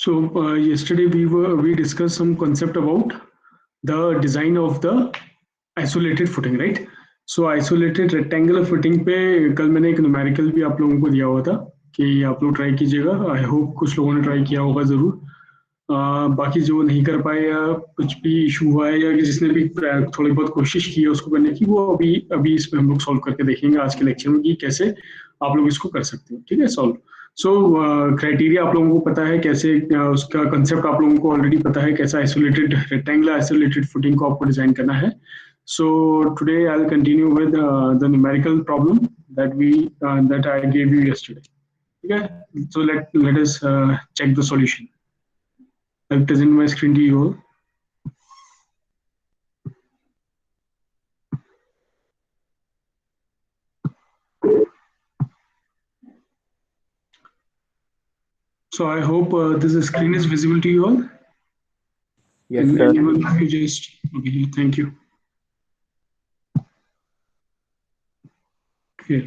Yesterday we discussed some concept about the design of the isolated footing, right? So isolated rectangular footing पे कल मैंने एक numerical भी आप लोगों को दिया हुआ था कि आप लोग ट्राई कीजिएगा. आई होप कुछ लोगों ने ट्राई किया होगा जरूर. बाकी जो नहीं कर पाए या कुछ भी इशू हुआ है या जिसने भी थोड़ी बहुत कोशिश की है उसको करने की, वो अभी अभी इसमें हम लोग सॉल्व करके देखेंगे आज के लेक्चर में कि कैसे आप लोग इसको कर सकते हो. ठीक है, सॉल्व. सो क्राइटेरिया आप लोगों को पता है कैसे, उसका कंसेप्ट आप लोगों को ऑलरेडी पता है कैसा आइसोलेटेड रेक्टेंगुलर आइसोलेटेड फुटिंग को आपको डिजाइन करना है. So today I will continue with the numerical problem that I gave you yesterday. ठीक है, so let us check the solution. I'll present my screen to you all. So I hope this screen is visible to you all. Yes, sir. You just okay, thank you. Okay.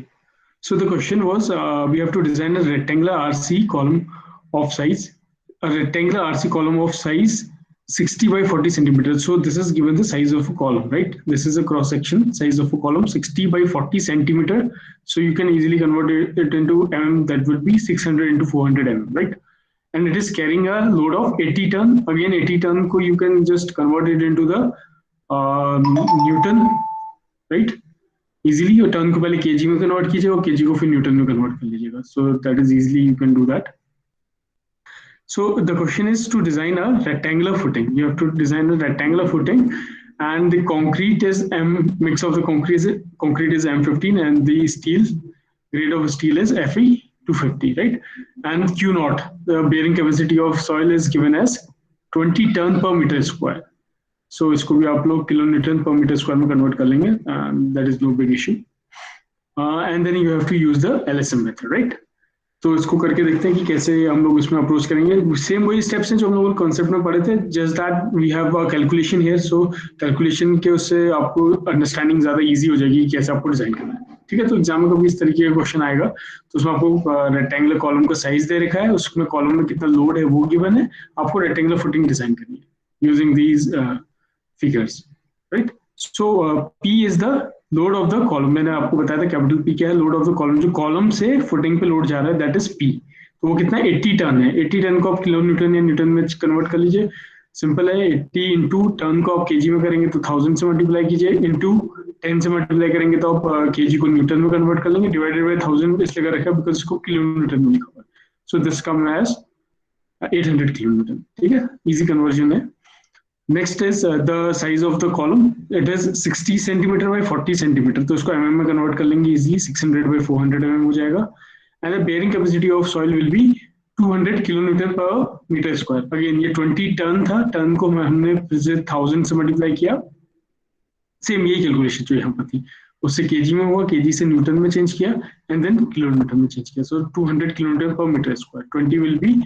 So the question was, we have to design a rectangular RC column of size, a rectangular RC column of size 60 by 40 centimeters. So this is given the size of a column, right? This is a cross section size of a column 60 by 40 centimeter. So you can easily convert it into mm. That would be 600 into 400 mm, right? And it is carrying a load of 80 ton. Again, 80 ton ko you can just convert it into the Newton, right? Easily your turn को पहले KG में convert कीजिए और KG को फिर Newton में convert कर लीजिएगा. So that is easily you can do that. So the question is to design a rectangular footing. You have to design a rectangular footing, and the concrete is mix of the concrete is M15, and the steel grade of steel is Fe 250, right? And Q naught, the bearing capacity of soil, is given as 20 ton per meter square. So इसको भी आप लोग kilo newton पर metre square में convert कर लेंगे. That is no big issue. And then you have to use the LSM method, right? तो इसको करके देखते हैं कि कैसे हम लोग इसमें अप्रोच करेंगे. सेम वही स्टेप्स हैं जो हम लोग कॉन्सेप्ट में पढ़े थे, just that we have a calculation here. So calculation के उससे आपको अंडरस्टैंडिंग ज्यादा इजी हो जाएगी कि कैसे आपको डिजाइन करना है. ठीक है, तो एग्जाम में कभी इस तरीके का क्वेश्चन आएगा तो उसमें आपको रेक्टेंगुलर कॉलम का साइज दे रखा है, उसमें कॉलम में कितना लोड है वो गिवन है, आपको रेक्टेंगुलर फुटिंग डिजाइन करनी है using these figures, right? So P is the load of the column. मैंने आपको बताया था कैपिटल P क्या है, लोड ऑफ द कॉलम. जो कॉलम से फुटिंग पे लोड जा रहा है दैट इज P. तो वो कितना 80 टन है. 80 टन को आप किलो न्यूटन या न्यूटन में कन्वर्ट कर लीजिए. सिंपल है. 80 इंटू टन को आप केजी में करेंगे तो 1000 से मल्टीप्लाई कीजिए, इंटू 10 से मल्टीप्लाई करेंगे तो आप केजी को न्यूटन में कन्वर्ट कर लेंगे, डिवाइडेड बाय 1000 इसलिए कर रखा है बिकॉज इसको किलो न्यूटन में लिखा हुआ है. So this come as 800 kilo newton. ठीक है, इजी कन्वर्जन है. Next is the size of the column. It is 60 centimeter by 40 centimeter. तो इसको mm में कन्वर्ट कर लेंगे easily. 600 by 400 mm हो जाएगा. And the bearing capacity of soil will be 200 kilonewton per meter square. Again ये 20 ton था. Ton को हमने 1000 से मल्टीप्लाई किया. सेम यही कैलकुलेशन जो यहाँ पर थी उससे केजी में हुआ, केजी से न्यूटन में चेंज किया एंड देन किलो न्यूटन में चेंज किया. सो 200 kilonewton per meter square. 20 will be,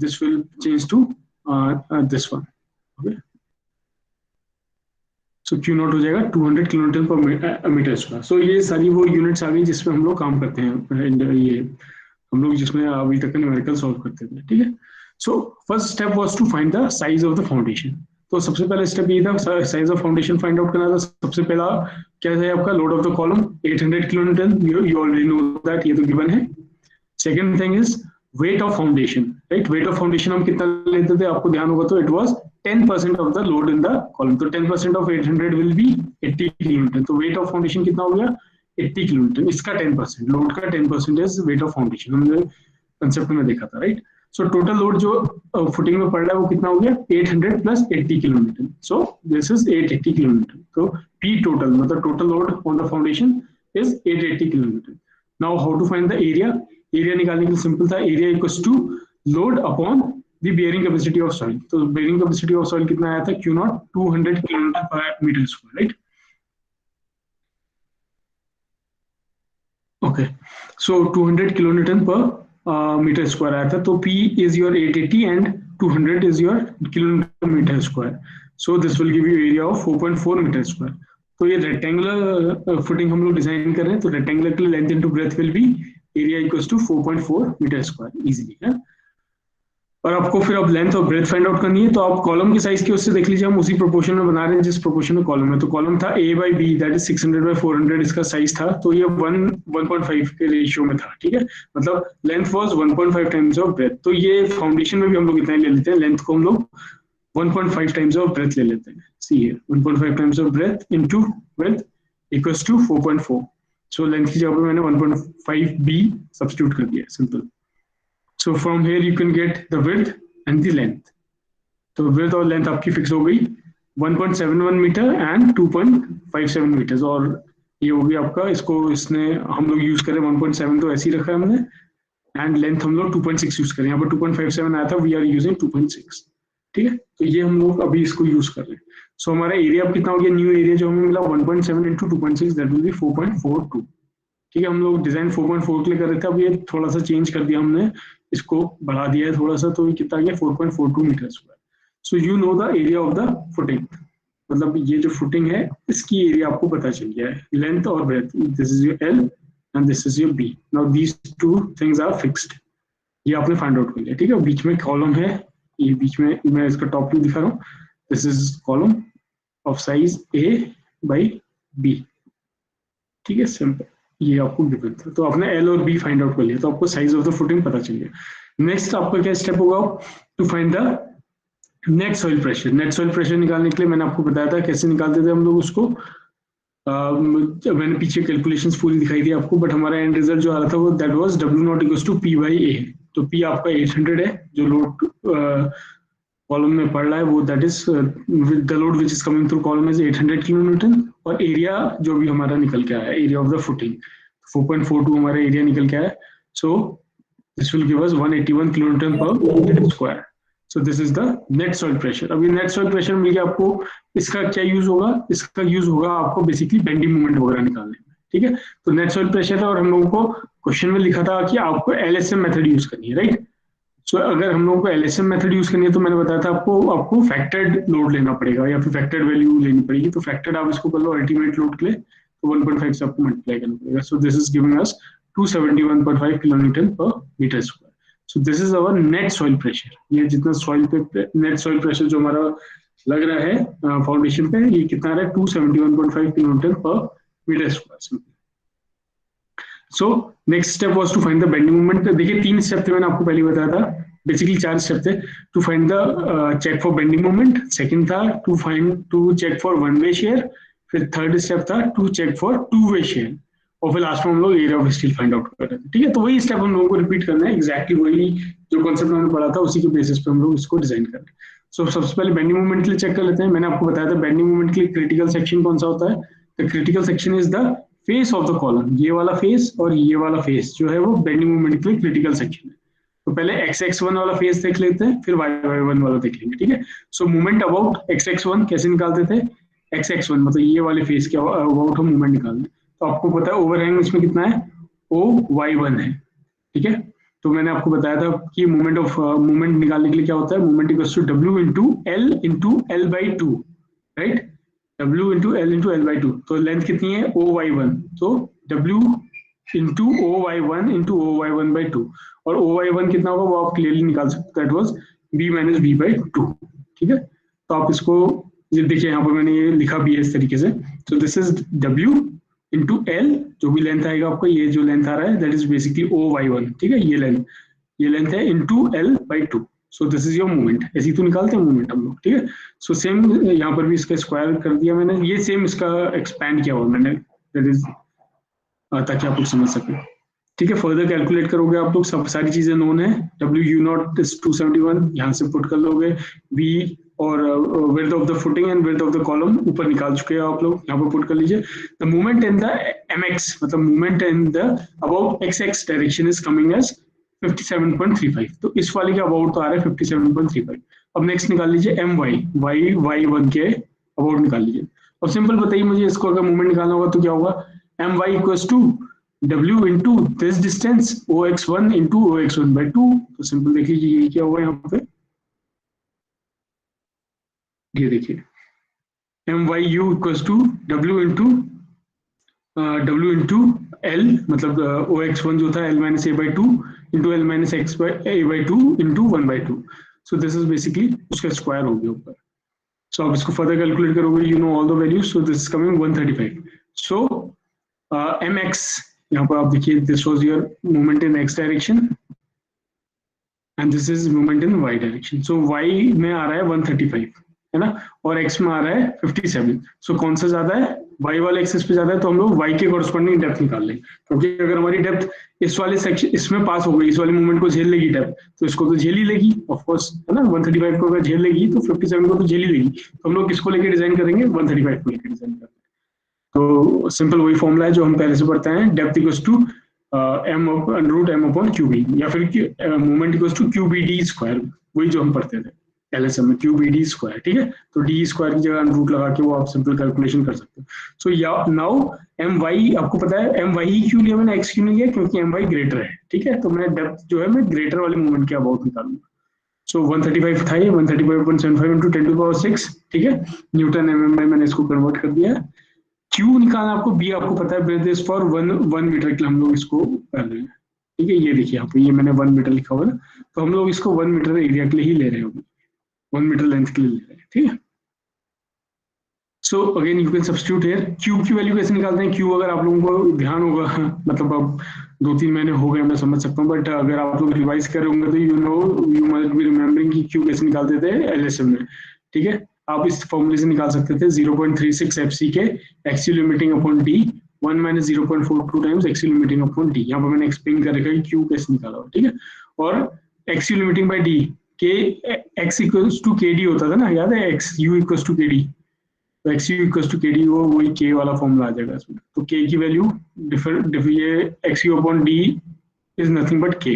this will change to this one. Okay. So Q not हो जाएगा 200 किलोमीटर पर मीटर स्क्वायर. सो ये सारी वो यूनिट्स आ गई जिसमें हम लोग काम करते हैं. ये हम लोग जिसमें अभी तक न्यूमेरिकल सॉल्व करते थे. ठीक है. So first step was to find the size of the foundation. तो सबसे पहला स्टेप ये था size of foundation find out करना था. सबसे पहला क्या है आपका load of the column 800 kilonewton. You already know that, ये तो गिवन है. Second thing is weight of foundation, right? Weight of foundation हम कितना लेते थे आपको ध्यान होगा तो it was 10% of the load in the column. तो 10% of 800 will be 80 kilonewton. तो weight of foundation कितना हो गया 80 kilonewton. इसका 10%, लोड का 10% is weight of foundation. हमने कंसेप्ट में देखा था, राइट? सो टोटल लोड जो फुटिंग में पड़ रहा है वो कितना हो गया 800 plus 80 kilonewton. So this is 880 kilonewton. तो P टोटल मतलब total load on the foundation is 880 kilonewton. Now how to find the area. Area निकालने के लिए सिंपल था. Area equals to load upon the bearing capacity of soil. तो bearing capacity of soil कितना आया था Q naught 200 kilonewton per meter square, right? Okay, so 200 kilonewton per meter square आया था. तो P is your 880 and 200 is your kilonewton meter square. So this will give you area of 4.4 meter square. तो ये rectangular footing हम लोग design कर रहे हैं. तो rectangular के लिए length into breadth will be area equals to 4.4 meter square easily. और आपको फिर अब लेंथ और ब्रेथ फाइंड आउट करनी है, तो आप कॉलम की साइज के उससे देख लीजिए, हम उसी प्रोपोर्शन में बना रहे हैं जिस प्रोपोर्शन में कॉलम है। तो कॉलम था A/B, दैट इज 600/400 इसका साइज था, तो ये 1.5 के रेशियो में था, ठीक है। मतलब length was 1.5 times of breadth. तो ये फाउंडेशन में भी हम लोग इतना ही ले लेते हैं, लेंथ को हम लोग 1.5 टाइम्स ऑफ ब्रेथ ले लेते हैं। सी है 1.5 times of breadth into breadth equals to 4.4। So length की जगह पे मैंने 1.5b सब्स्टिट्यूट कर दिया, simple. So from here you can get the width and the length. तो width और length आपकी फिक्स हो गई 1.71 मीटर एंड 2.57 मीटर्स। और ये हो गया आपका, इसको इसने हम लोग यूज करें 1.7 तो ऐसे ही रखा है हमने, एंड लेंथ हम लोग 2.6 यूज करें। यहाँ पर 2.57 आया था, वी आर यूजिंग 2.6, ठीक है। तो ये हम लोग अभी इसको यूज कर रहे हैं। सो हमारा एरिया अब कितना हो गया, न्यू एरिया जो हमें मिला 1.7 इंटू 2.6, दैट विल बी 4.42, ठीक है। हम लोग डिजाइन 4.4 के लिए कर रहे थे, अब ये थोड़ा सा चेंज कर दिया हमने, इसको बढ़ा दिया है थोड़ा सा, तो ये कितना गया 4.42 metre square. So you know the area of the footing, मतलब ये जो फुटिंग है इसकी एरिया आपको पता चल गया है, लेंथ और breadth. This is your L and this is your B. Now these two things are fixed, ये आपने फाइंड आउट कर लिया, ठीक है। बीच में कॉलम है, ये बीच में मैं इसका टॉप व्यू दिखा रहा हूँ, this is column of size A/B, ठीक है, सिंपल। ये आपको गिवन था, तो आपने एल और बी फाइंड आउट कर लिया, तो आपको साइज ऑफ द फुटिंग पता चल गया। नेक्स्ट आपका क्या स्टेप होगा, to find the net soil pressure. Net soil pressure निकालने के लिए मैंने आपको बताया था कैसे निकालते थे हम लोग उसको। मैंने पीछे कैलकुलेशंस पूरी दिखाई थी आपको, बट हमारा एंड रिजल्ट जो आ रहा था वो दैट वाज W0 = P/A। तो P आपका 800 है, जो लोड कॉलम में पड़ रहा है वो, that is the load which is coming through column is 800 kilo Newton. और एरिया जो भी हमारा निकल के आया, एरिया ऑफ द फुटिंग 4.42 हमारा एरिया निकल के आया। So this will give us 181 kilo newton पर metre square. So this is the net soil pressure. अब ये नेट सॉइल प्रेशर मिल गया आपको, इसका क्या यूज होगा, इसका यूज होगा आपको बेसिकली बेंडिंग मोमेंट वगैरह निकालने में, ठीक है। तो नेट सॉइल प्रेशर है, और हम लोगों को क्वेश्चन में लिखा था कि आपको LSM मेथड यूज करनी है, राइट। सो अगर हम लोगों को LSM मेथड यूज करनी है, तो मैंने बताया था आपको फैक्टर्ड लोड लेना पड़ेगा या फिर फैक्टर्ड वैल्यू लेनी पड़ेगी। तो फैक्टर्ड आप इसको कर लो अल्टीमेट लोड के लिए, तो 1.5 से आपको मल्टीप्लाई करना पड़ेगा। So this is giving us 271.5 kilo newton पर metre square. So this is our net soil pressure. ये जितना सॉइल पे नेट सॉइल प्रेशर जो हमारा लग रहा है फाउंडेशन पे, ये कितना आ रहा है 271.5 किलो न्यूटन पर metre square. So next step was to find the bending moment. देखिए 3 स्टेप थे, मैंने आपको पहले बताया था, बेसिकली 4 स्टेप थे। To find the check for bending moment, second था to check for one way shear, फिर थर्ड स्टेप था to check for two way shear, और फिर लास्ट में हम लोग area of steel find out कर रहे थे, ठीक है। तो वही स्टेप हम लोगों को रिपीट करना है, एग्जैक्टली वही जो कॉन्सेप्ट हमने पढ़ा था उसी के बेसिस पे हम लोग इसको डिजाइन कर रहे हैं। सो सबसे पहले बेंडिंग मोमेंट के लिए चेक कर लेते हैं। मैंने आपको बताया था बेंडिंग मोमेंट के लिए क्रिटिकल सेक्शन कौन सा होता है। The critical section is the face of the column, ये वाला फेस और ये वाला फेस जो है वो बेंडिंग मोमेंट के लिए क्रिटिकल सेक्शन है। तो पहले x1 वाला फेस देख लेते हैं, फिर y1 वाला देख लेंगे, ठीक है। सो मूवमेंट अबाउट x1 कैसे निकालते थे, x1 मतलब ये वाले फेस के अबाउट हम मूवमेंट निकालते हैं। तो आपको पता है ओवरहैंग इसमें कितना है, OY1 है, ठीक है। तो मैंने आपको बताया था कि मूवमेंट निकालने के लिए क्या होता है, movement equals to W into L/2, right. W into L/2। तो लेंथ कितनी है OY1, तो W into OY1 into OY1/2, और OY1 कितना होगा वो आप क्लियरली निकाल सकते हो, दैट वाज B - B/2, ठीक है। तो आप इसको ये देखिए, यहाँ पर मैंने ये लिखा भी है इस तरीके से। तो this is W into L, जो भी लेंथ आएगा आपको, ये जो लेंथ आ रहा है दैट इज बेसिकली OY1, ठीक है। ये लेंथ है into L/2। So this is your movement. ऐसे ही तो निकालते हैं मूवमेंट हम लोग, ठीक है। सो सेम यहाँ पर भी इसका स्क्वायर कर दिया मैंने, ये सेम इसका एक्सपैंड किया हुआ मैंने, दैट इज ताकि आप लोग समझ सकें, ठीक है। फर्दर कैलकुलेट करोगे आप लोग, सब सारी चीजें नोन है। WU0 इज 271, यहाँ से पुट कर लोगे। V और width of the footing and width of the column ऊपर निकाल चुके हैं आप लोग, यहाँ पर पुट कर लीजिए। The movement in the MX, मतलब movement in the about XX direction is coming as 57.35। तो इस वाले के अबाउट तो आ रहा है 57.35। अब नेक्स्ट निकाल लीजिए MY, Y1 के अबाउट निकाल लीजिए। अब सिंपल बताइए मुझे, इसको अगर मूवमेंट निकालना होगा तो क्या होगा, MY equals to W into this distance OX1 into OX1/2। तो सिंपल देख लीजिए ये क्या हुआ यहाँ पे, ये देखिए MYU equals to W into W into L, मतलब ओ एक्स वन जो था L minus A by two into L minus X A by two into one by two. So this is basically उसका square हो गया ऊपर. सो आप इसको फर्दर कैलकुलेट करोगे, you know all the values. So this is coming 135. So M X, यहाँ पर आप देखिए, this was your movement in X direction and this is movement in Y direction. So Y में आ रहा है 135, है ना, और एक्स में आ रहा है 57. सो कौन सा ज्यादा है, वाई वाले एक्सिस पे ज्यादा है, तो हम लोग वाई के कॉरस्पॉन्डिंग डेप्थ निकाल लें. क्योंकि अगर हमारी डेप्थ इस वाले सेक्शन इसमें पास हो गई, इस वाले मूवमेंट को झेल लेगी डेप्थ, तो इसको तो झेल ही लेगी ऑफ कोर्स, है ना. 135 को अगर झेल लेगी तो 57 को तो झेल ही लेगी. तो हम लोग किसको लेके डिजाइन करेंगे, 135 को लेके डिजाइन करेंगे. तो सिंपल वही फॉर्मूला है जो हम पहले से पढ़ते हैं, depth equals to M under root M upon Q B, या फिर movement equals to Q B D square, वही जो हम पढ़ते थे एलएसएम में, क्यू बी डी स्क्वायर. ठीक है, तो डी स्क्वायर की जगह रूट लगा के वो आप सिंपल कैलकुलेशन कर सकते हो. सो नाउ एम वाई, आपको पता है एम वाई ही क्यों लिया मैंने, एक्स क्यों नहीं लिया, क्योंकि एम वाई ग्रेटर है. ठीक है, तो मैं डेप्थ जो है मैं ग्रेटर वाले मूवमेंट के अबाउट निकालूंगा. सो 135 था ये, 135.75 इंटू 10 टू पावर 6. ठीक है, न्यूटन एमएम में मैंने इसको कन्वर्ट कर दिया है. क्यू निकालना आपको, बी आपको पता है, breadth is for one metre के लिए हम लोग इसको कर रहे हैं. ठीक है, ये देखिए यहाँ पे, ये मैंने 1 मीटर लिखा हुआ है ना, तो हम लोग इसको 1 मीटर एरिया के लिए ही ले रहे हैं, 1 मीटर लेंथ के लिए ले रहे हैं. ठीक है, so again you can substitute here. Q की वैल्यू कैसे निकालते हैं, क्यू अगर आप लोगों को ध्यान होगा, मतलब अब 2-3 महीने हो गए मैं समझ सकता हूँ, बट अगर आप लोग रिवाइज कर रहे होंगे तो you know, you must be remembering कि क्यू कैसे निकालते थे एलएसएम में. ठीक है, आप इस फॉर्मूले से निकाल सकते थे 0.36 एफसी के x you limiting upon D 1 minus 0.42 times x you limiting upon D. यहाँ पर मैंने एक्सप्लेन कर रखा है क्यू कैसे निकाला. ठीक है, और x you limiting by D के एक्स इक्वल्स टू के डी होता था ना, याद है, एक्स यू इक्वल्स टू के डी, तो एक्स यू इक्वल्स टू के डी, वो वही के वाला फॉर्मूला आ जाएगा इसमें. तो के की वैल्यू ये x you upon D is nothing but के.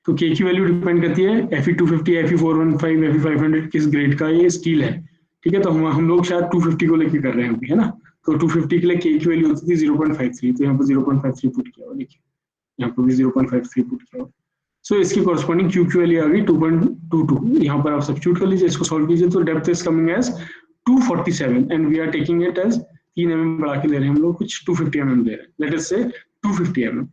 तो के की वैल्यू डिपेंड करती है F E 250, F E 415, F E 500 किस ग्रेड का ये स्टील है. ठीक है, तो हम लोग शायद 250 को लेके कर रहे हैं अभी, है ना. तो 250 के लिए के की वैल्यू होती थी 0.53, तो यहाँ पर 0.53 पुट किया हुआ, देखिए यहाँ पर भी 0.53 पुट किया हुआ. सो इसकी कॉरस्पॉन्डिंग क्यू की वैल्यू आ गई 2.22. यहाँ पर आप सब्स्टिट्यूट कर लीजिए, इसको सॉल्व कीजिए, तो depth is coming as 247 and we are taking it as 3 mm बढ़ा के ले रहे हैं हम लोग, कुछ 250 mm ले रहे हैं, लेट अस से 250 mm.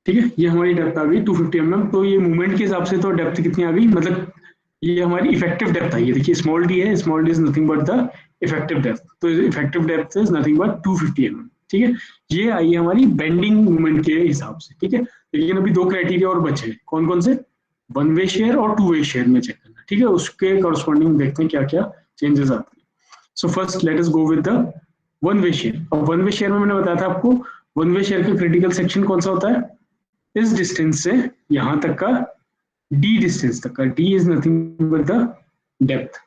ठीक है, ये हमारी डेप्थ आ गई 250 mm. तो ये मूवमेंट के हिसाब से तो डेप्थ कितनी आ गई, मतलब ये हमारी इफेक्टिव डेप्थ आई है. देखिए स्मॉल डी है, small D is nothing but the effective depth, तो effective depth is nothing but 250 mm. ठीक है, ये आई है हमारी बेंडिंग मूवमेंट के हिसाब से. ठीक है, लेकिन अभी 2 क्राइटेरिया और बचे हैं, कौन कौन से, 1 वे शेयर और 2 वे शेयर में चेक करना. ठीक है, उसके कॉरस्पॉन्डिंग देखते हैं क्या क्या चेंजेस आते हैं. So first let us go with the 1 way share. अब 1 वे शेयर में मैंने बताया था आपको, 1 वे शेयर का क्रिटिकल सेक्शन कौन सा होता है, इस डिस्टेंस से यहां तक का डी डिस्टेंस तक का, D is nothing but the depth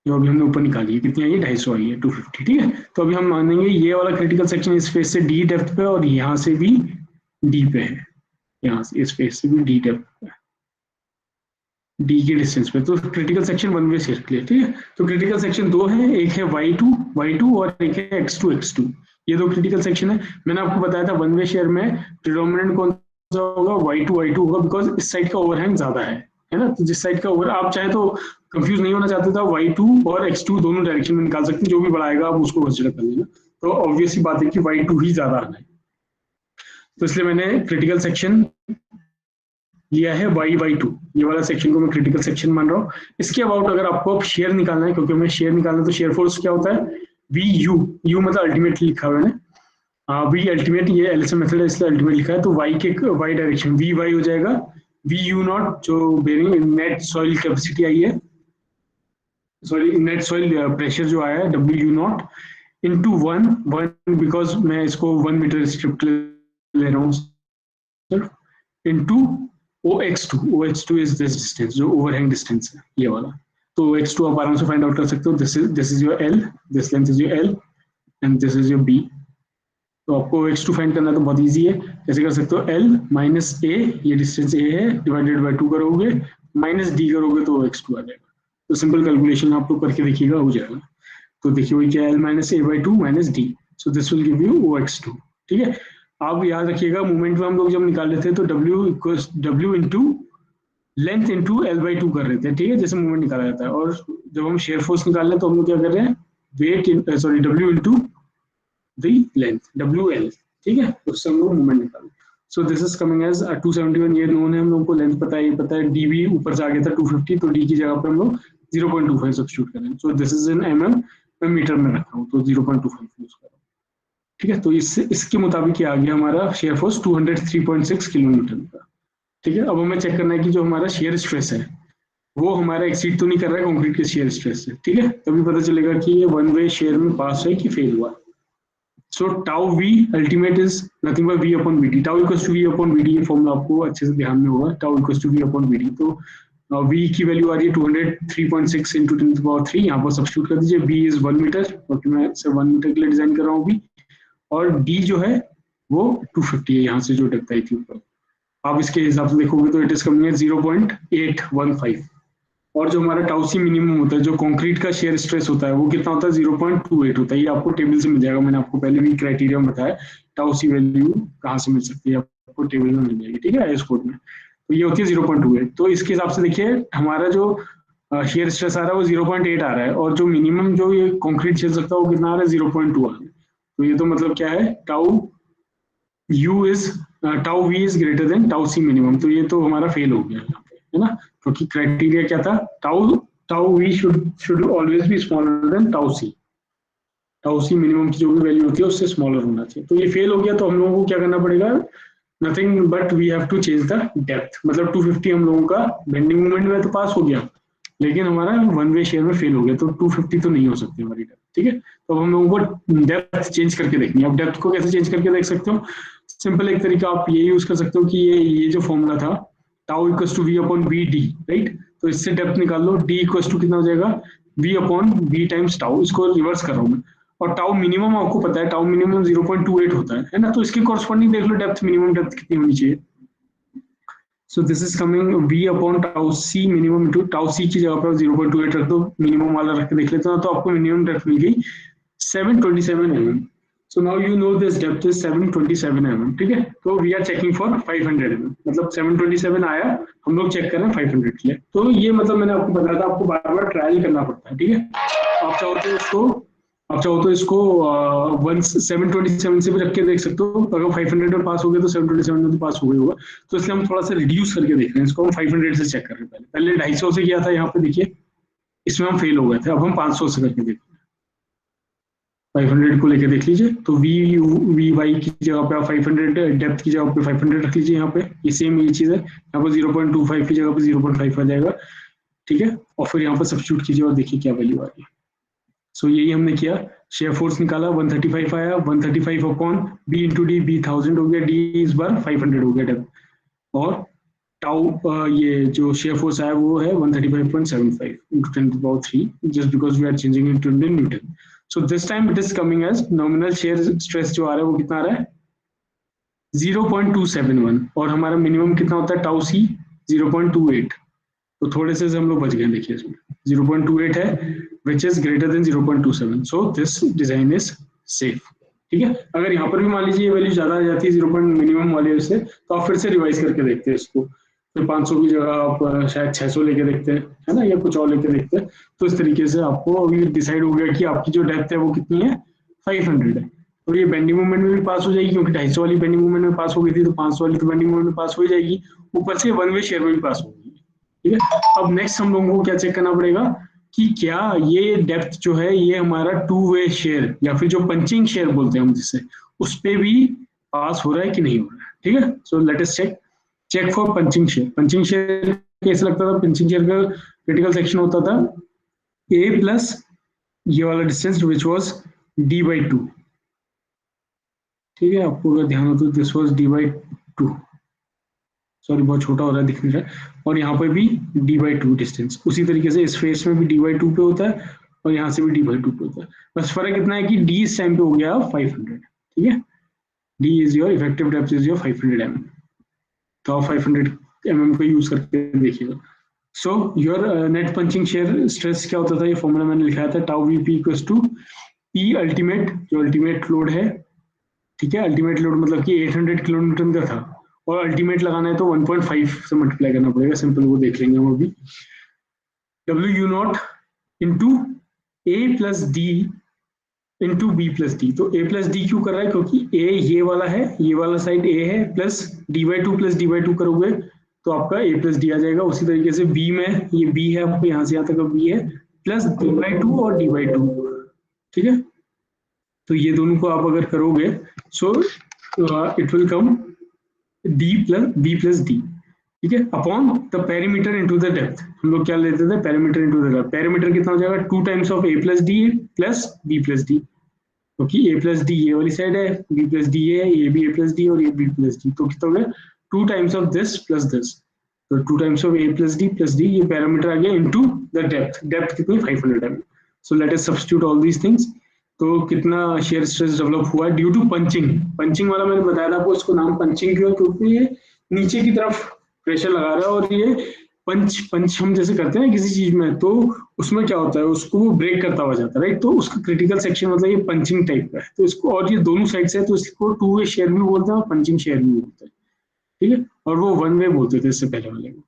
जो अभी हमने ऊपर निकाली है, कितनी आई है, 250 आई है, 250. ठीक है, तो अभी हम मानेंगे ये वाला क्रिटिकल सेक्शन इस फेस से डी डेप्थ पे और यहाँ से भी डी पे है, यहाँ से इस फेस से भी डी डेप्थ पे, डी के डिस्टेंस पे. तो क्रिटिकल सेक्शन 1 वे शेयर के लिए. ठीक है, तो क्रिटिकल सेक्शन 2 है, एक है y2 और एक है x2. ये 2 क्रिटिकल सेक्शन है. मैंने आपको बताया था 1 वे शेयर में प्रिडोमिनेंट कौन सा होगा, y2 होगा, बिकॉज इस साइड का ओवरहैंग ज्यादा है ना. तो जिस साइड का ओवर, आप चाहे तो कंफ्यूज नहीं होना चाहते था, y2 और x2 दोनों डायरेक्शन में निकाल सकते हैं, जो भी बढ़ाएगा आप उसको कंसिडर कर लेना. तो ऑब्वियस सी बात है कि y2 ही ज्यादा आना है, तो इसलिए मैंने क्रिटिकल सेक्शन लिया है y2, ये वाला सेक्शन को मैं क्रिटिकल सेक्शन मान रहा हूँ. इसके अबाउट अगर आपको अब शेयर निकालना है, क्योंकि हमें शेयर निकालना है, तो शेयर फोर्स क्या होता है, VU मतलब अल्टीमेटली लिखा हुआ है ना, V अल्टीमेट, ये एलएसएम मेथड है इसलिए अल्टीमेट लिखा है. तो y के y डायरेक्शन VY हो जाएगा VU0, जो बेरिंग नेट सॉइल कैपेसिटी आई है, सॉरी नेट सॉइल प्रेशर जो आया है WU0 इंटू 1 बिकॉज मैं इसको 1 मीटर स्ट्रिप ले रहा हूँ, into OX2 is this distance जो ओवरहैंग डिस्टेंस है ये वाला. तो OX2 आप आराम से फाइंड आउट कर सकते हो. This is your L, this length is your L and this is your B. तो आपको OX2 फाइंड करना तो बहुत इजी है. कैसे कर सकते हो, L माइनस A, ये डिस्टेंस A है, डिवाइडेड बाय 2 करोगे, माइनस D करोगे तो OX2 आ जाएगा. तो सिंपल कैलकुलेशन आप लोग करके देखिएगा, हो जाएगा. तो देखिए वही क्या, L minus A by 2 minus D, so this will give you OX2. ठीक है, आप याद रखिएगा मूवमेंट में हम लोग जब निकाल लेते हैं तो W into length into L/2 कर रहे थे. ठीक है, जैसे मूवमेंट निकाला जाता है. और जब हम शेयर फोर्स निकाल रहे हैं तो हम लोग क्या कर रहे हैं, weight sorry W into the length WL, ठीक है, उससे हम लोग मोमेंट निकालें। So this is coming as 271, ये नोन है, हम लोगों को लेंथ पता है, ये पता है, dv ऊपर से आ गया था 250, तो d की जगह पर हम लोग 0.25 सब्स्टिट्यूट करें। सो दिस इज इन mm, मैं मीटर में रखा हूँ तो 0.25 यूज कर रहा हूँ, ठीक है। तो इसके मुताबिक ये आ गया हमारा शेयर फोर्स 203.6 किलोमीटर का, ठीक है। अब हमें चेक करना है कि जो हमारा शेयर स्ट्रेस है वो हमारा एक्सीड तो नहीं कर रहा है कंक्रीट के शेयर स्ट्रेस से, ठीक है। तभी पता चलेगा कि ये वन वे शेयर में पास है कि फेल हुआ। So tau V ultimate is nothing but v upon V D, tau equals to v upon V D, ये फॉर्मूला आपको अच्छे से ध्यान में होगा, tau equals to v upon V D. तो v की वैल्यू आ रही है 203.6 इंटू 10⁻³ यहाँ पर सब्स्टिट्यूट कर दीजिए, v इज 1 मीटर, क्योंकि मैं इसे 1 मीटर के लिए डिजाइन कर रहा हूँ अभी, और d जो है वो 250 है, यहाँ से जो डेप्थ आई थी ऊपर, आप इसके हिसाब से देखोगे तो इट इज कमिंग 0.815। और जो हमारा टाउ सी मिनिमम होता है, जो कंक्रीट का शेयर स्ट्रेस होता है, वो कितना होता है 0.28 होता है। ये आपको टेबल से मिल जाएगा, मैंने आपको पहले भी क्राइटेरिया में बताया टाउ सी वैल्यू कहाँ से मिल सकती है, आपको टेबल में मिल जाएगी, ठीक है, आईएस कोड में। तो ये होती है 0.28। तो इसके हिसाब से देखिए हमारा जो शेयर स्ट्रेस आ रहा है वो 0.8 आ रहा है, और जो मिनिमम जो ये कंक्रीट झेल सकता है वो कितना आ रहा है 0.2 आ रहा है। तो ये तो मतलब क्या है, tau u is tau v is greater then tau c minimum, तो ये तो हमारा फेल हो गया यहाँ पे, है ना, क्योंकि क्राइटेरिया क्या था, tau tau v should always be smaller than tau c, tau c minimum की जो भी वैल्यू होती है उससे स्मॉलर होना चाहिए। तो ये फेल हो गया, तो हम लोगों को क्या करना पड़ेगा, nothing but we have to change the depth. मतलब 250 हम लोगों का बेंडिंग मूवमेंट में तो पास हो गया, लेकिन हमारा वन वे शेयर में फेल हो गया, तो 250 तो नहीं हो सकती हमारी डेप्थ, ठीक है। तो अब हम लोगों को डेप्थ चेंज करके देखनी है। अब डेप्थ को कैसे चेंज करके देख सकते हो, सिंपल एक तरीका आप ये यूज कर सकते हो कि ये जो फॉर्मूला था tau equals to v upon V D, right, तो इससे डेप्थ निकाल लो, d इक्वल्स टू कितना हो जाएगा v upon v times tau, इसको रिवर्स कर रहा हूँ मैं, और टाउ मिनिमम आपको पता है, टाउ मिनिमम 0.28 होता है ना, तो इसके कॉरस्पॉन्डिंग देख लो डेप्थ, मिनिमम डेप्थ कितनी होनी चाहिए। सो this is coming v upon tau c minimum into tau c की जगह पर 0.28 रख दो, मिनिमम वाला रख के देख लेते हैं, तो आपको मिनिमम डेप्थ मिल गई 727 mm। So now you know this depth is 727 mm, ठीक है। तो we are checking for 500 mm, मतलब 727 आया, हम लोग चेक कर रहे हैं 500 के लिए। तो ये मतलब मैंने आपको बताया था, आपको बार बार ट्रायल करना पड़ता है, ठीक है। आप चाहो तो इसको 727 से भी रख के देख सकते हो, अगर 500 में पास हो गए तो 727 में तो पास हो गई होगा, तो इसलिए हम थोड़ा सा रिड्यूस करके देख रहे हैं इसको, हम 500 से चेक कर रहे हैं। पहले 250 से किया था, यहाँ पे देखिए इसमें हम फेल हो गए थे, अब हम 500 से करके देखते हैं, 500 को लेके देख लीजिए। तो वी वाई की जगह पे आप 500, डेप्थ की जगह पे 500 रख लीजिए, यहाँ पे ये सेम ये चीज है, यहाँ पर 0.25 की जगह पे 0.5 आ जाएगा, ठीक है। और फिर यहाँ पर सब्स्टिट्यूट कीजिए और देखिए क्या वैल्यू आ रही है। सो यही हमने किया, शेयर फोर्स निकाला 135 आया, 135 upon B into D, B 1000 हो गया, डी इस बार 500 हो गया डेप्थ, और टाउ ये जो शेयर फोर्स आया वो है 135.75 into 10⁻³ just because we are changing it to Newton. So this time it is coming as nominal shear stress जो आ रहा है वो कितना आ रहा है 0.271, और हमारा मिनिमम कितना होता है टाउ सी 0.28, तो थोड़े से हम लोग बच गए, देखिए इसमें 0.28 है which is greater than 0.27, so this design is safe, ठीक है। अगर यहाँ पर भी मान लीजिए ये वैल्यू ज्यादा आ जाती है 0. मिनिमम वाले से, तो आप फिर से रिवाइज करके देखते हैं इसको, फिर 500 की जगह आप शायद 600 लेके देखते हैं, है ना, या कुछ और लेके देखते हैं। तो इस तरीके से आपको अभी डिसाइड हो गया कि आपकी जो डेप्थ है वो कितनी है 500 है, तो ये बेंडिंग मूवमेंट में भी पास हो जाएगी, क्योंकि 250 वाली बेंडिंग मूवमेंट में पास हो गई थी, तो 500 वाली तो बेंडिंग मूवमेंट में पास हो ही जाएगी, ऊपर से वन वे शेयर में भी पास होगी, ठीक है। अब नेक्स्ट हम लोगों को क्या चेक करना पड़ेगा कि क्या ये डेप्थ जो है ये हमारा टू वे शेयर या फिर जो पंचिंग शेयर बोलते हैं हम जिससे, उस पे भी पास हो रहा है कि नहीं हो रहा है, ठीक है। So let us check for punching shear. Punching shear कैसे लगता था, पंचिंग शेयर का क्रिटिकल सेक्शन होता था a प्लस ये वाला डिस्टेंस विच वाज d/2, ठीक है। आपको अगर ध्यान हो तो दिस वाज d/2, सॉरी बहुत छोटा हो रहा है, दिख नहीं रहा है, और यहाँ पर भी d/2 डिस्टेंस, उसी तरीके से इस फेस में भी d/2 पे होता है और यहाँ से भी d/2 पे होता है, बस फर्क इतना है कि d इस टाइम पे हो गया 500, ठीक है। d is your effective depth is your 500 mm, तो आप 500 mm को यूज करके देखिएगा। So your net punching shear stress क्या होता था, ये फॉर्मूला मैंने लिखाया था, tau V P equals to P ultimate, जो अल्टीमेट लोड है, ठीक है। अल्टीमेट लोड मतलब कि 800 किलोन्यूटन का था, और अल्टीमेट लगाना है तो 1.5 से मल्टीप्लाई करना पड़ेगा, सिंपल वो देख लेंगे हम अभी। W u naught into A plus D into B plus D. तो ए प्लस डी क्यों कर रहा है, क्योंकि ए ये वाला है, ये वाला साइड ए है, प्लस डी बाई टू करोगे तो आपका ए प्लस डी आ जाएगा। उसी तरीके से बी में ये बी है, आपको यहाँ से यहाँ तक बी है, प्लस डी बाई टू और डी बाई टू, ठीक है। तो ये दोनों को आप अगर करोगे so it will come D plus B plus D, ठीक है, upon the perimeter into the depth. हम लोग क्या लेते थे, perimeter into the depth. Perimeter कितना हो जाएगा, 2 times of A plus D plus B plus D, क्योंकि ए प्लस डी ये वाली साइड है, बी प्लस डी ये भी ए प्लस डी और ये बी प्लस डी, तो कितना हो गया 2 times of this plus this. तो 2 times of A plus D ये पैरामीटर आ गया इनटू द डेप्थ। डेप्थ कितनी 500 है। So let us substitute all these things. तो कितना शेयर स्ट्रेस डेवलप हुआ ड्यू टू पंचिंग। पंचिंग वाला मैंने बताया था आपको, इसको नाम पंचिंग क्यों, क्योंकि ये नीचे की तरफ प्रेशर लगा रहा है और ये पंच पंच हम जैसे करते हैं ना किसी चीज में, तो उसमें क्या होता है, उसको वो ब्रेक करता हुआ जाता है, राइट। तो उसका क्रिटिकल सेक्शन मतलब ये पंचिंग टाइप का है। तो इसको, और ये दोनों साइड से है, तो इसको 2 वे शेयर भी बोलते हैं और पंचिंग शेयर भी बोलते हैं, ठीक है। और वो 1 वे बोलते थे इससे पहले वाले को।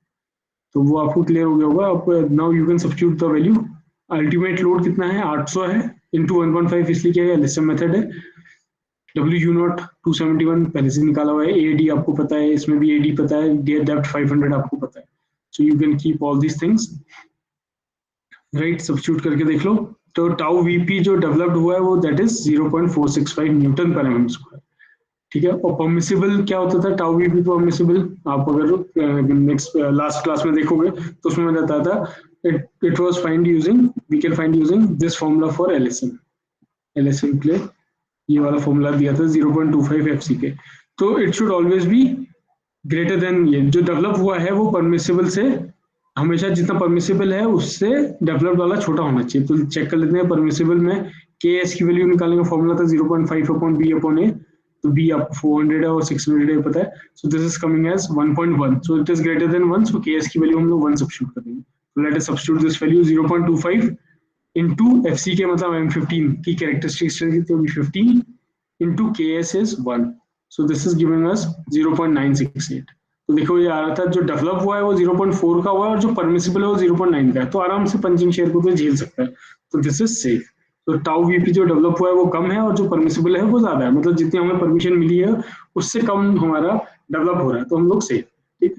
तो वो आपको क्लियर हो गया होगा। आप now you can substitute the value. Ultimate load कितना है 800 है, इंटू 1.5 इसलिए क्या है, एलएसएम मेथड है। डब्ल्यू यू नॉट 271 पहले से निकाला हुआ है, ए डी आपको पता है, इसमें भी ए डी पता है, डेप्थ 500 आपको पता है। So you can keep all these things, right. Substitute करके देख लो। तो टाउ वीपी जो डेवलप्ड हुआ है वो दैट इज 0.465 न्यूटन पर एमएम स्क्वायर, ठीक है। और परमिसिबल क्या होता था, टाउ वीपी परमिसिबल आप अगर नेक्स्ट लास्ट क्लास में देखोगे तो उसमें मैं बताया था it was find using, we can find using this formula for LSM. LSM के लिए ये वाला फॉर्मूला दिया था 0.25 एफसी के। तो it should always be greater than, ये जो डेवलप हुआ है वो परमिसिबल से हमेशा जितना परमिसिबल है उससे डेवलप्ड वाला छोटा होना चाहिए। तो चेक कर लेते हैं परमिसिबल में के एस की वैल्यू निकालने का फॉर्मूला था 0.5 अपॉन बी अपॉन ए। तो बी आपको 400 है और 600 है पता है। So this is coming as 1.1, so it is greater than 1, so K S की वैल्यू हम लोग 1 सब्स्टिट्यूट करेंगे। तो let us substitute this value 0.25 into FC के मतलब M15 की कैरेक्टरिस्टिक तो 15 इनटू के S is 1, so this is giving अस 0.968। तो देखो ये आ रहा था जो डेवलप हुआ है वो 0.4 का हुआ है और जो परमिसिबल है वो 0.9 का है, तो आराम से पंचिंग शेयर को तो झेल सकता है। तो दिस इज सेफ। तो टाउ वीपी जो डेवलप हुआ है वो कम है और जो परमिसिबल है वो ज्यादा है, मतलब जितनी हमें परमिशन मिली है उससे कम हमारा डेवलप हो रहा है, तो हम लोग सेफ, ठीक।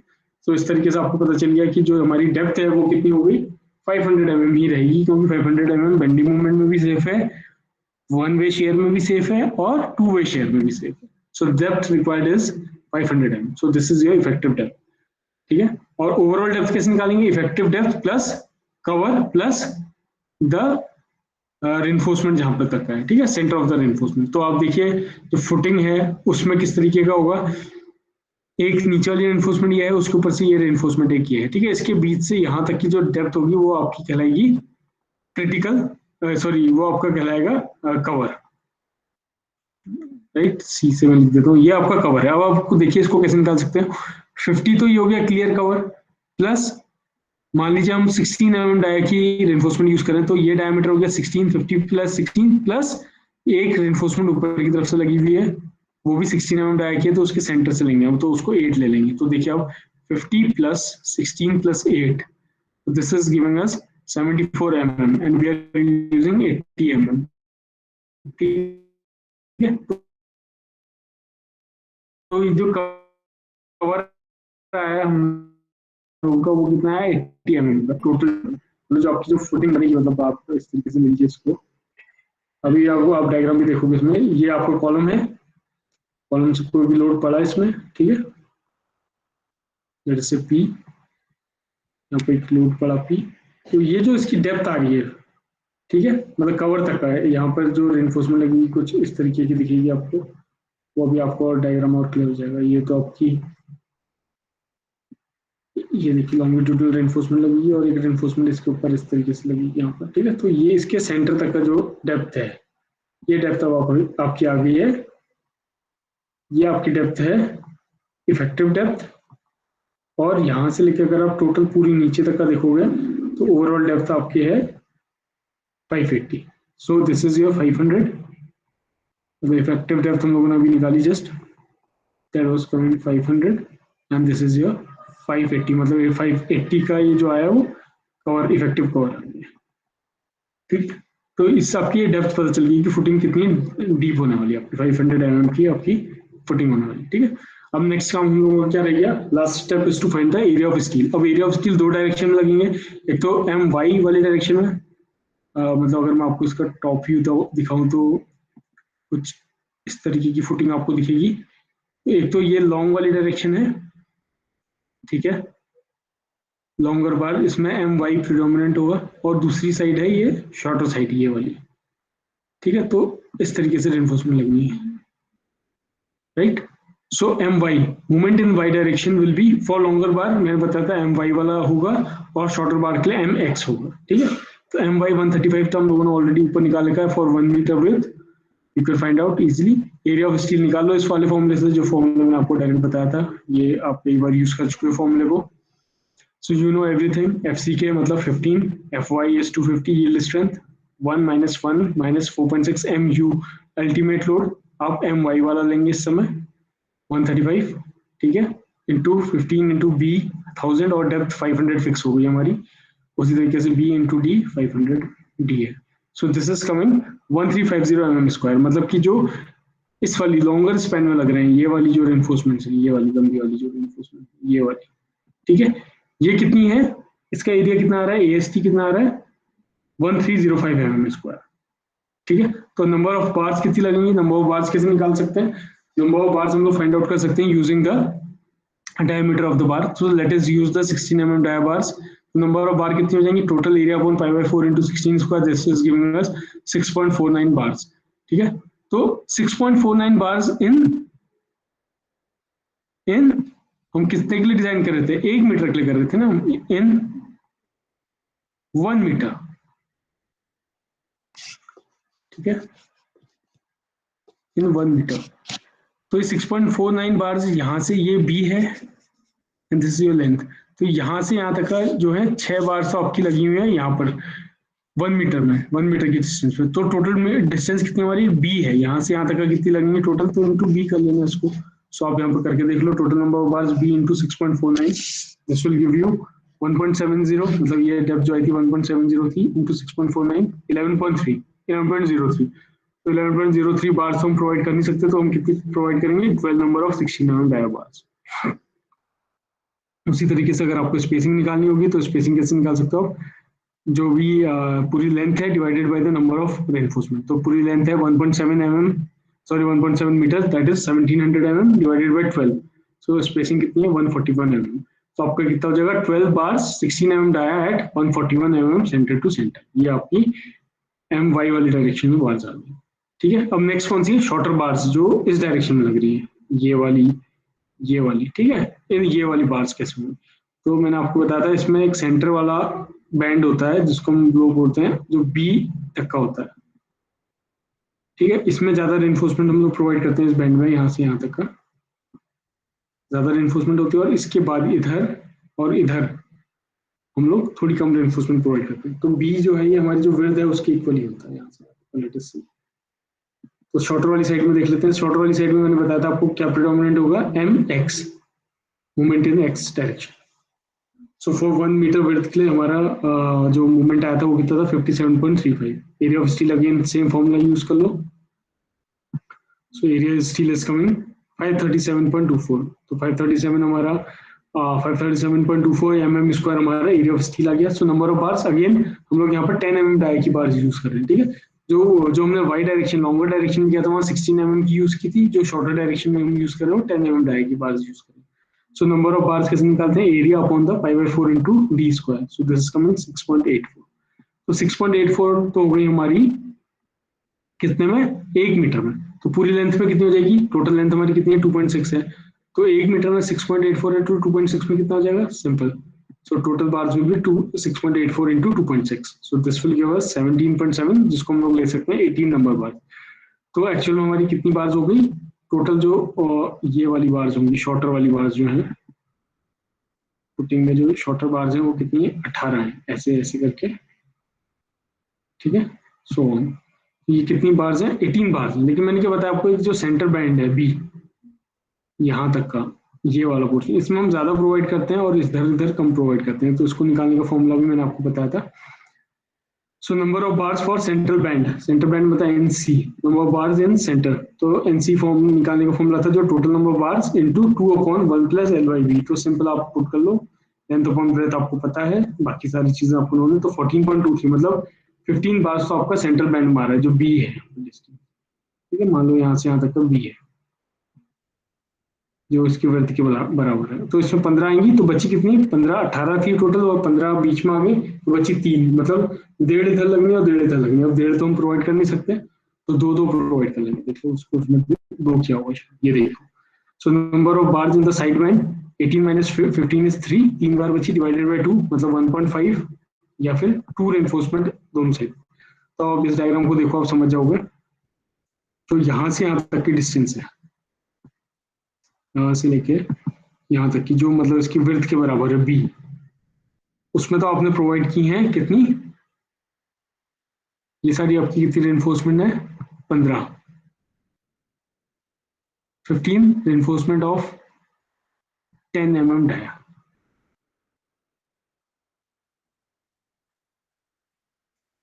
तो इस तरीके से आपको पता चल गया कि जो हमारी डेप्थ है वो कितनी हो गई 500 mm ही रहेगी, क्योंकि 500 mm बेंडिंग मूवमेंट में भी सेफ है, 1 वे शेयर में भी सेफ है और 2 वे शेयर में भी सेफ है। So depth required is 500 mm, so this is your effective depth, ठीक है। और ओवरऑल डेप्थ कैसे निकालेंगे, effective depth plus cover plus the reinforcement जहां पर तक का है, ठीक है, सेंटर ऑफ द रिइंफोर्समेंट। तो आप देखिए जो फुटिंग है उसमें किस तरीके का होगा, एक नीचे वाली रिइंफोर्समेंट ये है, उसके ऊपर से ये रिइंफोर्समेंट एक ये है, ठीक है। इसके बीच से यहाँ तक की जो डेप्थ होगी वो आपकी कहलाएगी क्रिटिकल, सॉरी वो आपका कहलाएगा कवर, राइट। सी से मैं लिख देता हूँ, ये आपका कवर है। अब आपको देखिए इसको कैसे निकाल सकते हैं, 50 तो ये हो गया क्लियर कवर, प्लस मान लीजिए हम 16 mm डाया की रिइंफोर्समेंट यूज करें तो ये डायमीटर हो गया 16, 50 प्लस 16 प्लस एक रिइंफोर्समेंट ऊपर की तरफ से लगी हुई है वो भी 16 mm डाया की है, तो उसके सेंटर से लेंगे हम, तो उसको 8 ले लेंगे। तो देखिए अब 50 plus 16 plus 8, this is giving us 74 mm and we are using 80 mm, ठीक है। तो ये जो कवर आया हम होगा वो कितना है 80 mm का टोटल, मतलब जो आपकी जो फुटिंग बनेगी, मतलब आप इस तरीके से लीजिए इसको। अभी आपको आप डायग्राम भी देखोगे इसमें, ये आपका कॉलम है, कॉलम से कोई भी लोड पड़ा है इसमें, ठीक है, जैसे P, यहाँ पे एक लोड पड़ा P। तो ये जो इसकी डेप्थ आ रही है, ठीक है, मतलब कवर तक का है, यहाँ पर जो रिइंफोर्समेंट लगेगी कुछ इस तरीके की दिखेगी आपको, वो अभी आपको और डायग्राम और क्लियर हो जाएगा। ये तो आपकी ये देखिए लॉन्गिट्यूडनल रिइंफोर्समेंट लगेगी और एक रिइंफोर्समेंट इसके ऊपर इस तरीके से लगेगी यहाँ पर, ठीक है। तो ये इसके सेंटर तक का जो डेप्थ है, ये डेप्थ अब आपकी आ गई है, ये आपकी डेप्थ है इफेक्टिव डेप्थ। और यहाँ से लेकर अगर आप टोटल पूरी नीचे तक का देखोगे तो ओवरऑल डेप्थ आपकी है 580। सो this is your 500, effective depth हम लोगों ने अभी निकाली just, that was coming 500 and this is your 580, मतलब ये 580 का ये जो आया वो कवर इफेक्टिव कवर आ गया, ठीक। तो इससे आपकी डेप्थ पता चल गई कि फुटिंग कितनी डीप होने वाली है, आपकी 500 mm की आपकी फुटिंग होने वाली, ठीक है। अब नेक्स्ट काम हम लोगों का क्या रह गया, last step is to find the area of steel. अब एरिया ऑफ स्टील दो डायरेक्शन में लगेंगे, एक तो एम वाई वाली डायरेक्शन में, मतलब अगर मैं आपको इसका टॉप व्यू तो दिखाऊं तो कुछ इस तरीके की फुटिंग आपको दिखेगी। एक तो ये लॉन्ग वाली डायरेक्शन है, ठीक है, लॉन्गर बार, इसमें एम वाई प्रिडोमिनेंट होगा, और दूसरी साइड है ये शॉर्टर साइड ये वाली, ठीक है। तो इस तरीके से रेनफोर्समेंट लगनी है, right. So M Y movement in Y direction will be for longer bar, मैंने बताया था एम वाई वाला होगा, और शॉर्टर बार के लिए एम एक्स होगा, ठीक है। तो एम वाई 135 तो हम लोगों ने ऑलरेडी ऊपर निकाल लिखा है for 1 metre width, you can find out easily. Area of steel निकाल लो इस वाले फॉर्मूले से, जो फॉर्मूला मैंने आपको डायरेक्ट बताया था, ये आप एक बार यूज कर चुके हो फॉर्मूले को। So you know everything. FCK मतलब 15, FY is 250 yield strength, 1 minus 4.6 MU ultimate load. आप MY वाला लेंगे इस समय 135, ठीक है, इंटू 15 इंटू B 1000, और डेप्थ 500 फिक्स हो गई हमारी। उसी तरीके से B इंटू D 500 D है। So this is coming 1350 mm square, मतलब कि जो इस वाली लॉन्गर स्पैन में लग रहे हैं, ये वाली जो रेनफोर्समेंट है, ये वाली लंबी वाली जो रेनफोर्समेंट, ये वाली, ठीक है। ये कितनी है, इसका एरिया कितना आ रहा है, एएसटी कितना आ रहा है 1305 mm स्क्वायर, ठीक है। तो नंबर ऑफ बार्स कितनी लगेंगी, नंबर ऑफ बार्स कैसे निकाल सकते हैं, नंबर ऑफ बार्स हम लोग फाइंड आउट कर सकते हैं using the diameter of the bar. So let us use the 16 mm dia bars. Number of bar कितनी हो जाएंगी, total area upon pi by 4 into 16 square, this is giving us 6.49 bars, ठीक है। तो 6.49 bars in हम कितने के लिए डिजाइन कर रहे थे, 1 मीटर के लिए कर रहे थे ना, इन 1 मीटर, ठीक है, इन 1 मीटर। तो ये 6.49 बार्स, यहाँ से ये बी है and this is your length, तो यहाँ से यहाँ तक का जो है 6 बार्स तो आपकी लगी हुई है यहाँ पर 1 मीटर में, 1 मीटर की डिस्टेंस पे। तो टोटल में डिस्टेंस कितनी हमारी बी है, यहाँ से यहाँ तक का कितनी लगेंगे टोटल, तो इंटू बी कर लेना इसको। सो आप यहाँ पर करके देख लो, total number of bars B into 6.49, this will give you 1.70, मतलब ये डेप्थ जो आई थी 1.70 थी, इंटू 6.49 11.03। तो 11.03 बार्स हम प्रोवाइड कर नहीं सकते, तो हम कितनी प्रोवाइड करेंगे, 12 number of 16 mm dia bars. उसी तरीके से अगर आपको स्पेसिंग निकालनी होगी तो स्पेसिंग कैसे निकाल सकते हो, जो भी पूरी लेंथ है divided by the number of reinforcement. तो पूरी लेंथ है 1.7 mm, sorry 1.7 metre, that is 1700 mm divided by 12। So spacing कितनी है 141 mm। तो आपका कितना हो जाएगा 12 bars 16 mm dia at 141 mm centre to centre, ये आपकी एम वाई वाली डायरेक्शन में बार्स आ गई, ठीक है। अब नेक्स्ट कौन सी है, शॉर्टर बार्स, जो इस डायरेक्शन में लग रही है, ये वाली, ठीक है। ये वाली बार्स कैसे होंगी, तो मैंने आपको बताया था इसमें एक सेंटर वाला बैंड होता है जिसको हम लोग बोलते हैं, जो बी तक का होता है, ठीक है। इसमें ज्यादा रेनफोर्समेंट हम लोग प्रोवाइड करते हैं इस बैंड में, यहाँ से यहाँ तक का ज्यादा रेनफोर्समेंट होती है, और इसके बाद इधर और इधर हम लोग थोड़ी कम रेनफोर्समेंट प्रोवाइड करते हैं। तो बी जो है ये हमारी जो विड्थ है उसके इक्वल ही होता है यहाँ से। तो शॉर्टर वाली साइड में देख लेते हैं, शॉर्टर वाली साइड में मैंने बताया था आपको क्या प्रेडोमिनेंट होगा, M X, movement in X direction. So for 1 metre width के लिए हमारा जो मूवमेंट आया था वो कितना था 57.35। Area of steel again same formula use कर लो। So area steel is coming 537.24। तो 537 हमारा 537.24 mm स्क्वायर हमारा एरिया ऑफ स्टील आ गया। So number of bars again हम लोग यहाँ पर 10 mm डाई की बार्स यूज कर रहे हैं, ठीक है। जो हमने वाई डायरेक्शन लॉन्गर डायरेक्शन में किया था वहाँ 16 mm की यूज की थी, जो शॉर्टर डायरेक्शन में हम यूज कर रहे हो 10 mm डाई की बार्स यूज कर रहे हैं। So number of bars कैसे निकालते हैं, area upon the pi by 4 into D square. So this is coming 6.84। तो 6.84 तो हो गई हमारी कितने में, 1 मीटर में। तो पूरी लेंथ में कितनी हो जाएगी, टोटल लेंथ हमारी कितनी है 2.6 है, तो 1 मीटर में 6.84 है, 2.6 में कितना हो जाएगा, simple. So total bars will be 6.84 into 2.6। So this will give अस 17.7, जिसको हम लोग ले सकते हैं 18 नंबर बार। तो एक्चुअल में हमारी कितनी बार्स हो गई टोटल, जो ये वाली बार्स होंगी, शॉर्टर वाली बार्स जो है फुटिंग में जो शॉर्टर बार्स हैं वो कितनी है 18 है, ऐसे ऐसे करके, ठीक है। सो ये कितनी बार्स हैं 18 बार्स हैं। लेकिन मैंने क्या बताया आपको, एक जो सेंटर बैंड है बी यहाँ तक का, ये वाला पोर्शन, इसमें हम ज्यादा प्रोवाइड करते हैं और इधर इधर कम प्रोवाइड करते हैं। तो इसको निकालने का फॉर्मूला भी मैंने आपको बताया था, so number of bars for center band मतलब NC, number of bars in center. तो एनसी फॉर्म निकालने का फॉर्मूला था जो total number of bars into 2/1 plus L by B. तो सिंपल आप पुट कर लो, लेंथ अपॉन ब्रेथ आपको पता है, बाकी सारी चीजें आपको नोन है। तो 14.23 मतलब 15 बार्स तो आपका सेंट्रल बैंड मारा है जो बी है, ठीक है। मान लो यहाँ से यहाँ तक का बी है जो इसकी वृत्ति के बराबर है। तो इसमें 15 आएंगी तो बची कितनी, 15, 18 थी टोटल और 15 बीच में आ गई तो बची 3, मतलब 1.5 इधर लगनी और 1.5 इधर लगनी। अब 1.5 तो हम प्रोवाइड कर नहीं सकते तो 2 प्रोवाइड कर लेंगे। देखो उसको उसमें 2 किया होगा, ये देखो। सो number of bars in the side band 18 minus 15 is 3, 3 बार बची डिवाइडेड बाई 2 मतलब 1.5 या फिर 2 रेनफोर्समेंट दोनों साइड। तो अब इस डायग्राम को देखो आप समझ जाओगे। तो यहाँ से यहाँ तक की डिस्टेंस है, यहाँ से लेके यहाँ तक की, जो मतलब इसकी विड्थ के बराबर है बी। उसमें तो आपने प्रोवाइड की है कितनी, ये सारी आपकी कितनी रेनफोर्समेंट है, 15, 15 रेनफोर्समेंट ऑफ 10 mm डाया,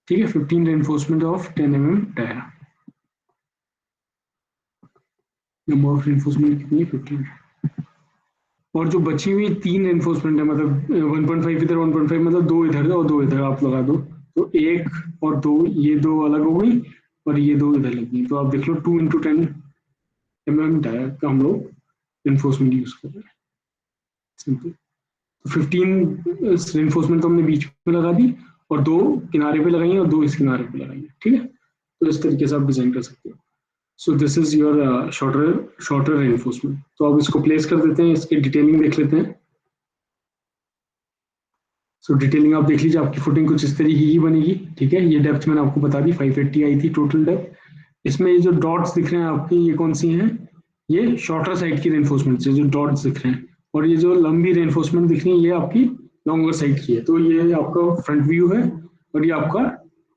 ठीक है। 15 reinforcement of 10 mm dia. Number of reinforcement कितनी है, 15। और जो बची हुई 3 रेनफोर्समेंट है मतलब 1.5 इधर 1.5 मतलब 2 इधर और 2 इधर आप लगा दो, तो 1 और 2, ये 2 अलग हो गई और ये 2 इधर लग गई। तो आप देख लो 2 × 10 mm डाया का हम लोग रेनफोर्समेंट यूज कर रहे हैं, सिंपल। तो 15 रेनफोर्समेंट तो हमने बीच में लगा दी और 2 किनारे पे लगाई और 2 इस किनारे पे लगाई, ठीक है। तो इस तरीके से आप डिजाइन कर सकते हो। सो this is your shorter reinforcement. तो अब इसको प्लेस कर देते हैं, इसकी डिटेलिंग देख लेते हैं। सो डिटेलिंग आप देख लीजिए, आपकी फुटिंग कुछ इस तरीके की बनेगी, ठीक है। ये डेप्थ मैंने आपको बता दी 580 आई थी टोटल डेप्थ। इसमें ये जो डॉट्स दिख रहे हैं आपके, ये कौन सी हैं, ये शॉर्टर साइड की रेनफोर्समेंट है जो डॉट्स दिख रहे हैं। और ये जो लंबी रेनफोर्समेंट दिख रही है ये आपकी लॉन्गर साइड की है। तो ये आपका फ्रंट व्यू है और ये आपका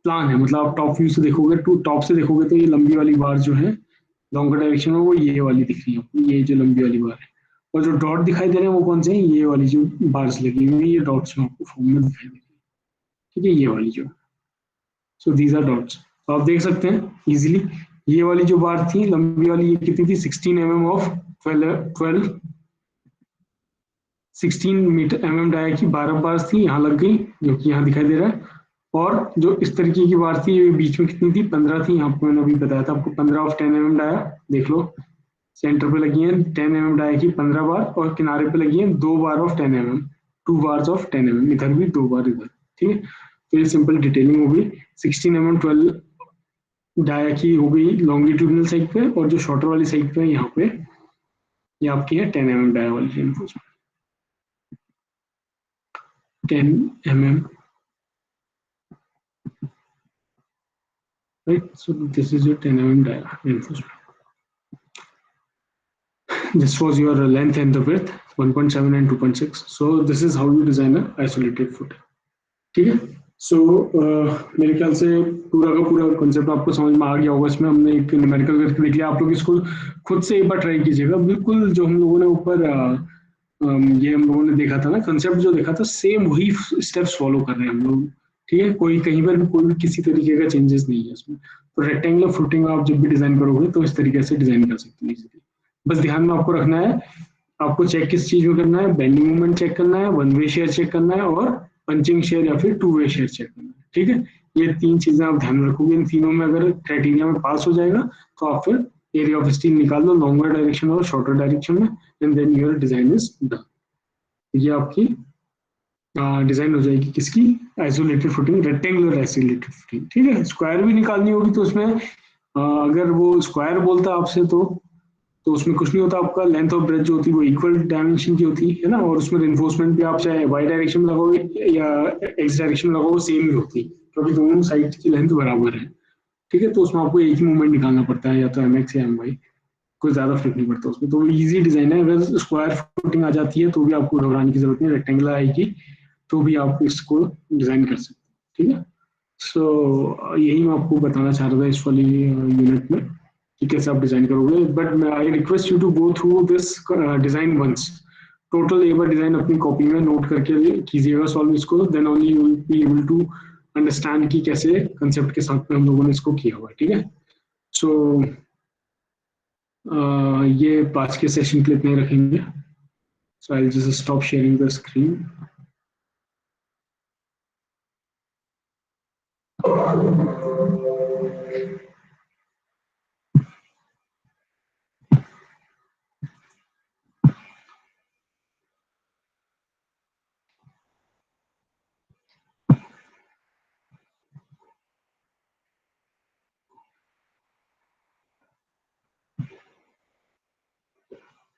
प्लान है, मतलब आप टॉप व्यू से देखोगे, टॉप से देखोगे तो ये लंबी वाली बार जो है लॉन्गर डायरेक्शन में वो ये वाली दिख रही है, ये जो लंबी वाली बार है। और जो डॉट दिखाई दे रहे हैं वो कौन से हैं, ये वाली जो बार्स लगी हुई है, ये डॉट्स में आपको फॉर्म में दिखाई दे रही है, ठीक है, ये वाली जो। So these are dots. तो आप देख सकते हैं इजीली, ये वाली जो बार थी लंबी वाली, ये कितनी थी, 16 mm of 12 16 metre mm dia की 12 बार्स थी, यहाँ लग गई जो कि यहाँ दिखाई दे रहा है। और जो इस तरीके की बार थी ये बीच में कितनी थी, 15 थी, यहाँ पे मैंने अभी बताया था आपको 15 ऑफ 10 mm डाया, देख लो सेंटर पे लगी है 10 mm डाया की 15 बार और किनारे पे लगी है 2 bar of 10 mm, 2 bars of 10 mm, इधर भी 2 बार इधर, ठीक है। तो ये सिंपल डिटेलिंग हो गई। 16 mm 12 डाया की हो गई लॉन्गिट्यूडनल साइड पे, और जो शॉर्टर वाली साइड पे यहाँ पे ये आपकी है 10 mm डाया वाली reinforcement, 10 mm, right? So this is your 10 mm dia reinforcement. This was your length and the width 1.7 and 2.6. So this is how you design a isolated foot. ठीक है। सो मेरे ख्याल से पूरा का पूरा कॉन्सेप्ट आपको समझ में आ गया होगा। इसमें हमने एक न्यूमेरिकल करके देख लिया, आप लोग इसको खुद से एक बार ट्राई कीजिएगा। बिल्कुल जो हम लोगों ने ऊपर ये हम लोगों ने देखा था ना, कंसेप्ट जो देखा था सेम वही स्टेप्स फॉलो कर रहे हैं हम लोग, ठीक है। कोई कहीं पर भी कोई भी किसी तरीके का चेंजेस नहीं है इसमें। तो रेक्टेंगुलर फुटिंग आप जब भी डिजाइन करोगे तो इस तरीके से डिजाइन कर सकते हैं इजीली। बस ध्यान में आपको रखना है, आपको चेक किस चीज में करना है, बेंडिंग मूवमेंट चेक करना है, वन वे शेयर चेक करना है और पंचिंग शेयर या फिर टू वे शेयर चेक करना है, ठीक है। ये 3 चीजें आप ध्यान में रखोगे, इन तीनों में अगर क्राइटेरिया में पास हो जाएगा तो आप फिर एरिया ऑफ स्टील निकाल लो लॉन्गर डायरेक्शन और शॉर्टर डायरेक्शन में, and then your design is done. ये आपकी डिजाइन हो जाएगी किसकी, isolated footing, rectangular isolated footing, ठीक है। स्क्वायर भी निकालनी होगी तो उसमें अगर वो स्क्वायर बोलता है आपसे तो उसमें कुछ नहीं होता, आपका लेंथ और ब्रेथ जो होती है वो इक्वल डायमेंशन की होती है ना। और उसमें रेनफोर्समेंट भी आप चाहे वाई डायरेक्शन में लगाओगे या एक्स डायरेक्शन में लगाओगे सेम ही होती है, क्योंकि दोनों साइड की लेंथ बराबर है, ठीक है। तो उसमें आपको एक ही मूवमेंट निकालना पड़ता है, या तो एम एक्स या एम वाई, कोई ज्यादा फर्क नहीं पड़ता उसमें। तो इजी डिजाइन है। अगर स्क्वायर फुटिंग आ जाती है तो भी आपको घबराने की जरूरत नहीं, रेक्टेंगुलर आएगी तो भी आप इसको डिजाइन कर सकते हैं, ठीक है। सो यही मैं आपको बताना चाह रहा था इस वाली यूनिट में कि कैसे आप डिजाइन करोगे। But I request you to go through this design once, total एक बार डिजाइन अपनी कॉपी में नोट करके कीजिएगा सॉल्व इसको, then only you will be able to understand की कैसे कंसेप्ट के साथ में हम लोगों ने इसको किया हुआ है, ठीक है। सो ये आज के सेशन के लिए इतने रखेंगे। So I just stop sharing the screen.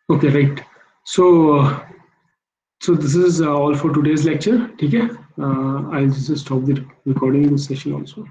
Okay, right. So this is all for today's lecture. ठीक है, I'll just stop the recording this session also.